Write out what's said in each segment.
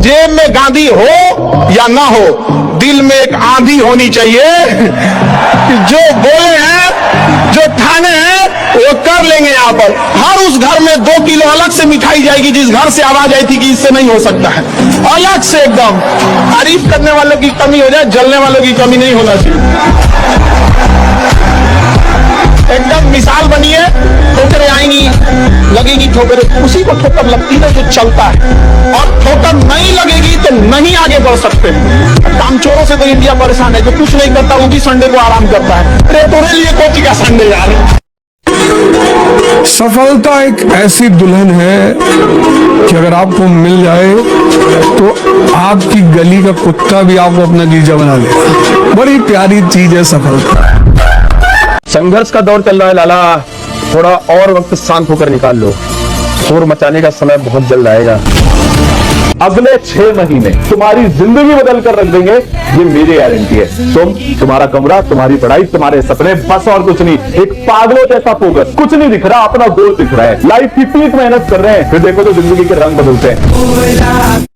जेब में गांधी हो या ना हो, दिल में एक आंधी होनी चाहिए कि जो बोले हैं, जो ठाने हैं, वो कर लेंगे। यहाँ पर हर उस घर में 2 किलो अलग से मिठाई जाएगी जिस घर से आवाज आई थी कि इससे नहीं हो सकता है, अलग से एकदम। तारीफ करने वालों की कमी हो जाए, जलने वालों की कमी नहीं होना चाहिए। एकदम मिसाल बनिए, ठोकरें आएंगी, लगेगी ठोकरें, उसी को ठोकर लगती है जो चलता है, और ठोकर नहीं लगेगी तो नहीं आगे बढ़ सकते। कामचोरों से तो इंडिया परेशान है, जो कुछ नहीं करता वो भी संडे को आराम करता है। अरे तुम्हारे लिए कोची का संडे यार। सफलता एक ऐसी दुल्हन है कि अगर आपको मिल जाए तो आपकी गली का कुत्ता भी आपको अपना जीजा बना लेगा। बड़ी प्यारी चीज है सफलता। संघर्ष का दौर चल रहा है लाला, थोड़ा और वक्त शांत होकर निकाल लो। शोर मचाने का समय बहुत जल्द आएगा। अगले 6 महीने तुम्हारी जिंदगी बदल कर रख देंगे, ये मेरी गारंटी है। तुम्हारा कमरा, तुम्हारी पढ़ाई, तुम्हारे सपने, बस और कुछ नहीं। एक पागलों जैसा फोकस, कुछ नहीं दिख रहा, अपना गोल दिख रहा है। लाइफ की पीक मेहनत कर रहे हैं, फिर देखो तो जिंदगी के रंग बदलते हैं।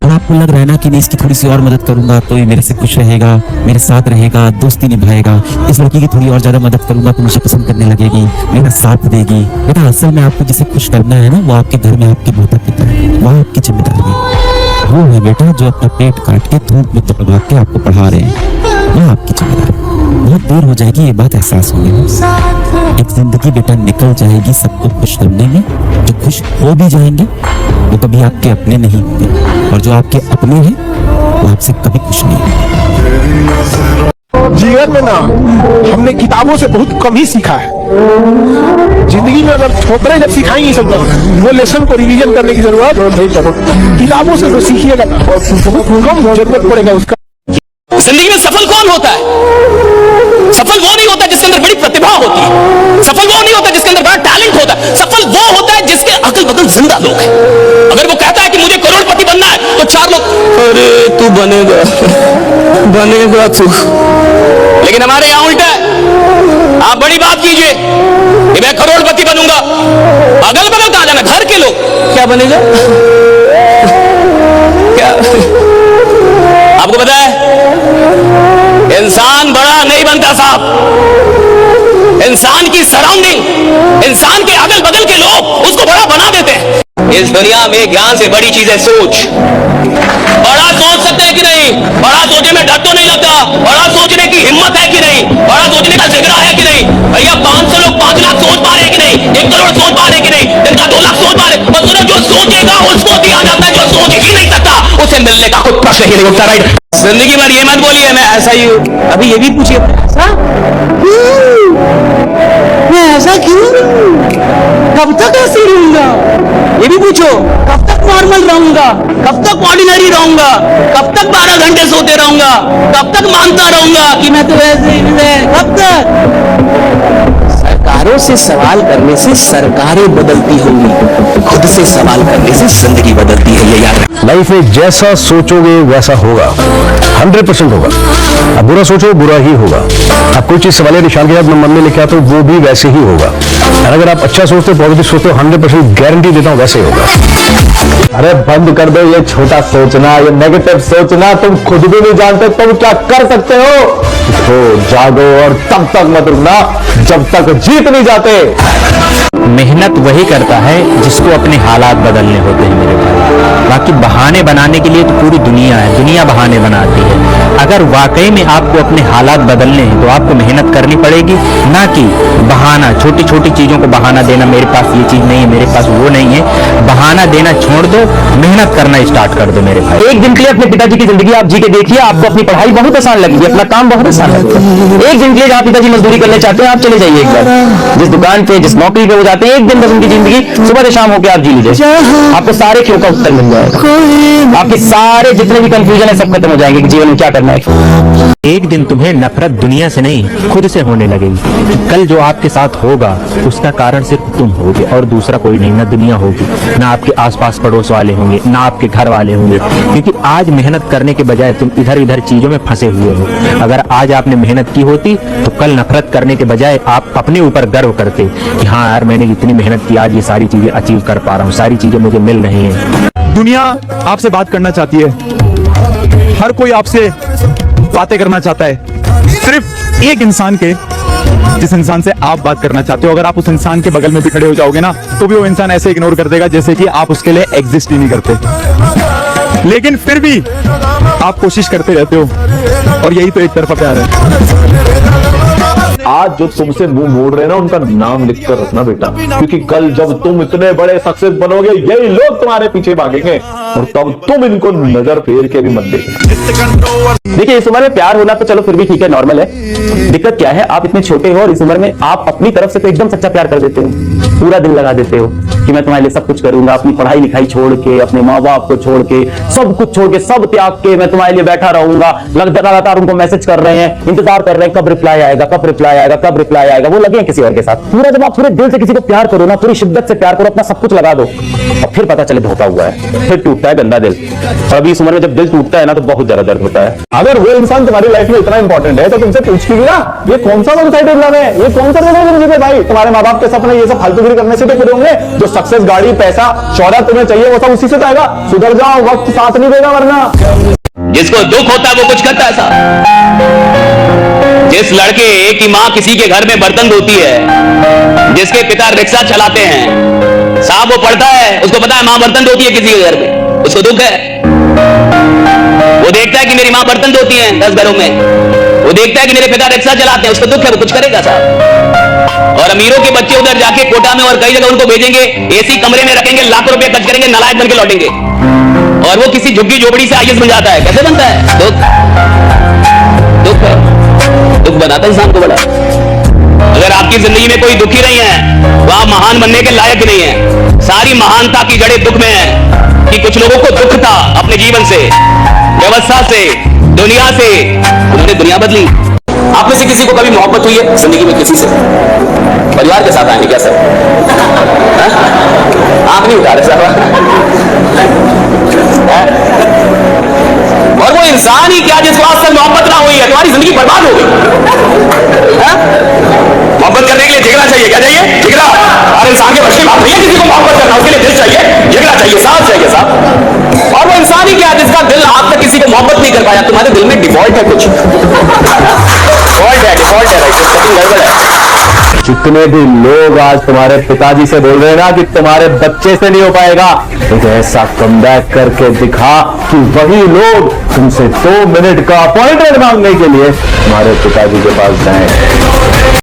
आपको लग रहा है ना कि मैं इसकी थोड़ी सी और मदद करूंगा तो ये मेरे से खुश रहेगा, मेरे साथ रहेगा, दोस्ती निभाएगा। इस लड़की की थोड़ी और ज्यादा मदद करूंगा तो मुझे पसंद करने लगेगी, मेरा साथ देगी। बेटा असल में आपको जिसे खुश करना है ना, वो आपके घर में आपके माता पिता है, वो आपकी जिम्मेदारी है। वो है बेटा जो अपना पेट काट के धूप में दबा के आपको पढ़ा रहे हैं, वो आपकी जिम्मेदारी। बहुत देर हो जाएगी ये बात एहसास होने में। एक जिंदगी बेटा निकल जाएगी सबको खुश करने में। जो खुश हो भी जाएंगे वो कभी आपके अपने नहीं होंगे, और जो आपके अपने हैं वो आपसे कभी खुश नहीं होंगे। जीवन में ना हमने किताबों से बहुत कम ही सीखा है। जिंदगी में अगर ठोकरें जब सिखाएंगी सब, वो लेसन को रिवीजन करने की जरूरत नहीं पड़ेगी। किताबों से तो सीखिएगा ना, बहुत कम जरूरत पड़ेगा उसका। जिंदगी में सफल कौन होता है? सफल वो नहीं होता जिसके अंदर बड़ी प्रतिभा होती है। सफल वो नहीं होता जिसके अंदर बड़ा टैलेंट होता है। सफल वो होता है जिसके अगल बगल जिंदा लोग हैं। अगर वो कहता है कि मुझे करोड़पति बनना है तो 4 लोग, अरे तू बनेगा बनेगा तू। लेकिन हमारे यहां उल्टा है। आप बड़ी बात कीजिए कि मैं करोड़पति बनूंगा, अगल बगल कहां जाना, घर के लोग क्या बनेगा, क्या आपको पता है? इंसान बड़ा नहीं बनता साहब, इंसान की सराउंडिंग, इंसान के अगल बगल के लोग उसको बड़ा बना देते हैं। इस दुनिया में ज्ञान से बड़ी चीज है सोच। बड़ा सोच सकते हैं कि नहीं? बड़ा सोचने में डर तो नहीं लगता? बड़ा सोचने की हिम्मत है कि नहीं? बड़ा सोचने का जिगरा है कि नहीं? भैया 500 लोग 5 लाख सोच पा रहे कि नहीं? 1 करोड़ सोच पा रहे कि नहीं? जिनका 2 लाख सोच पा रहे, और सुनो जो सोचेगा उसको दिया जाता है, जो सोच ही नहीं सकता उसे मिलने का कोई प्रश्न ही नहीं उठता। राइट? जिंदगी भर ये मत बोलिए मैं ऐसा ही हूं। अभी ये भी पूछिए, मैं ऐसा क्यों? कब तक ऐसे रहूंगा? ये भी पूछो, कब तक नॉर्मल रहूंगा? कब तक ऑर्डिनरी रहूंगा? कब तक 12 घंटे सोते रहूंगा? कब तक मानता रहूंगा कि मैं तो ऐसे ही हूं? कब तक? सरकारों से सवाल करने से सरकारें बदलती होंगी, खुद से सवाल करने से जिंदगी बदलती है, ये याद रखना। लाइफ में जैसा सोचोगे वैसा होगा, 100% होगा। अब बुरा सोचो बुरा ही होगा। आप कोई चीज सवालिया निशान के साथ मन में लेके आते हो वो भी वैसे ही होगा। और अगर आप अच्छा सोचते हो, पॉजिटिव सोचते हो, 100% गारंटी देता हूं वैसे ही होगा। अरे बंद कर दो ये छोटा सोचना, ये नेगेटिव सोचना। तुम खुद भी नहीं जानते तुम क्या कर सकते हो। तो जागो और तब तक मत रुकना जब तक जीत नहीं जाते। मेहनत वही करता है जिसको अपने हालात बदलने होते हैं मेरे भाई। बाकी बहाने बनाने के लिए तो पूरी दुनिया है, दुनिया बहाने बनाती है। अगर वाकई में आपको अपने हालात बदलने हैं तो आपको मेहनत करनी पड़ेगी, ना कि बहाना, छोटी छोटी चीजों को बहाना देना, मेरे पास ये चीज नहीं है, मेरे पास वो नहीं है। बहाना देना छोड़ दो, मेहनत करना स्टार्ट कर दो मेरे भाई। एक दिन के लिए अपने पिताजी की जिंदगी आप जी के देखिए, आपको अपनी पढ़ाई बहुत आसान लगेगी, अपना काम बहुत आसान लगेगा। एक दिन के लिए जहाँ पिताजी मजदूरी करने चाहते हैं आप चले जाइए, एक बार जिस दुकान पे जिस नौकरी पे वो जाते हैं, एक दिन बस उनकी जिंदगी सुबह से शाम होकर आप जी लीजिए, आपको सारे क्यों का उत्तर मिल जाएगा। आपके सारे जितने भी कंफ्यूजन है सब खत्म हो जाएंगे कि जीवन में क्या करना है। एक दिन तुम्हें नफरत दुनिया से नहीं खुद से होने लगेगी। कल जो आपके साथ होगा उसका कारण सिर्फ तुम होगे और दूसरा कोई नहीं, ना दुनिया होगी, ना आपके आसपास पड़ोस वाले होंगे, ना आपके घर वाले होंगे। क्योंकि आज मेहनत करने के बजाय तुम इधर इधर चीजों में फंसे हुए हो। अगर आज आपने मेहनत की होती तो कल नफरत करने के बजाय आप अपने ऊपर गर्व करते कि हाँ यार मैंने इतनी मेहनत की, आज ये सारी चीजें अचीव कर पा रहा हूँ, सारी चीजें मुझे मिल रही हैं। दुनिया आपसे बात करना चाहती है, हर कोई आपसे बातें करना चाहता है, सिर्फ एक इंसान के, जिस इंसान से आप बात करना चाहते हो, अगर आप उस इंसान के बगल में भी खड़े हो जाओगे ना, तो भी वो इंसान ऐसे इग्नोर कर देगा जैसे कि आप उसके लिए एग्जिस्ट ही नहीं करते। लेकिन फिर भी आप कोशिश करते रहते हो, और यही तो एक तरफा प्यार है। आज जो तुमसे मुंह मोड़ रहे हैं ना, उनका नाम लिख कर रखना बेटा, क्योंकि कल जब तुम इतने बड़े सक्सेस बनोगे, यही लोग तुम्हारे पीछे भागेंगे और तब तुम इनको नजर फेर के भी मत देखो। देखिए, इस उम्र में प्यार होना तो चलो फिर भी ठीक है, नॉर्मल है। दिक्कत क्या है, आप इतने छोटे हो और इस उम्र में आप अपनी तरफ से तो एकदम सच्चा प्यार कर देते हो, पूरा दिल लगा देते हो कि मैं तुम्हारे लिए सब कुछ करूंगा, अपनी पढ़ाई लिखाई छोड़ के, अपने माँ बाप को छोड़ के, सब कुछ छोड़ के, सब त्याग के मैं तुम्हारे लिए बैठा रहूंगा। लगातार उनको मैसेज कर रहे हैं, इंतजार कर रहे हैं कब रिप्लाई आएगा, कब रिप्लाई आएगा, कब रिप्लाई आएगा। वो लगे हैं किसी और के साथ। पूरा जब आप पूरे दिल से किसी को प्यार करो ना, पूरी शिद्दत से प्यार करो, अपना सब कुछ लगा दो, और फिर पता चले धोखा हुआ है, फिर टूटता है गंदा दिल। और अभी इस उम्र में जब दिल टूटता है ना, तो बहुत ज्यादा दर्द होता है। अगर वो इंसान तुम्हारी लाइफ में इतना इंपॉर्टेंट है तो तुमसे पूछती ना, ये कौन सा वन साइडेड लव है, ये कौन सा रिलेशनशिप है भाई? तुम्हारे माँ बाप के सपने ये सब फालतूगिरी करने से तो पूरे होंगे? जो सक्सेस, गाड़ी, पैसा, शौहरत तुम्हें चाहिए, वो सब उसी से आएगा। सुधर जाओ, वक्त साथ नहीं देगा वरना। जिसको दुख होता है वो कुछ करता है साहब। जिस लड़के की मां किसी के घर में बर्तन धोती है, जिसके पिता रिक्शा चलाते हैं साहब, वो पढ़ता है, उसको पता है मां बर्तन धोती है किसी के घर में, उसको दुख है। वो देखता है कि मेरी मां बर्तन धोती है 10 घरों में, वो देखता है कि मेरे पिता रिक्शा चलाते हैं, उसको दुख है, वो कुछ करेगा साहब। और अमीरों के बच्चे उधर जाके कोटा में और कई जगह उनको भेजेंगे, एसी कमरे में रखेंगे, लाखों रुपए खर्च करेंगे, नालायक बन के लौटेंगे, और वो किसी झुग्गी झोपड़ी से आईएएस बन जाता है। कैसे बनता है? दुख है, दुख बनाता है इंसान को बड़ा। अगर आपकी जिंदगी में कोई दुखी नहीं है, तो आप महान बनने के लायक नहीं है। सारी महानता की जड़ें दुख में है, कि कुछ लोगों को दुख था अपने जीवन से, व्यवस्था से, दुनिया से, उन्होंने दुनिया बदली। आप में से किसी को कभी मोहब्बत हुई है जिंदगी में किसी से? परिवार के साथ आएंगे क्या सर? आंख नहीं उठा रहे साहब। और वो इंसान ही क्या जिसको आज तक मोहब्बत ना हुई है, तुम्हारी जिंदगी बर्बाद हो गई। मोहब्बत करने के लिए जिगरा चाहिए, क्या चाहिए? जिगरा। और इंसान के बच्चे बात नहीं है किसी को मोहब्बत करना, उसके लिए दिल चाहिए, जिगरा चाहिए, सांस चाहिए साहब। और वो इंसान ही क्या जिसका दिल आज तक किसी को मोहब्बत नहीं कर पाया? तुम्हारे दिल में डिफॉल्ट है, कुछ डिफॉल्ट है, गड़बड़ है। जितने भी लोग आज तुम्हारे पिताजी से बोल रहे हैं ना कि तुम्हारे बच्चे से नहीं हो पाएगा, एक ऐसा कमबैक करके दिखा कि वही लोग तुमसे 2 मिनट का अपॉइंटमेंट मांगने के लिए तुम्हारे पिताजी के पास जाएं।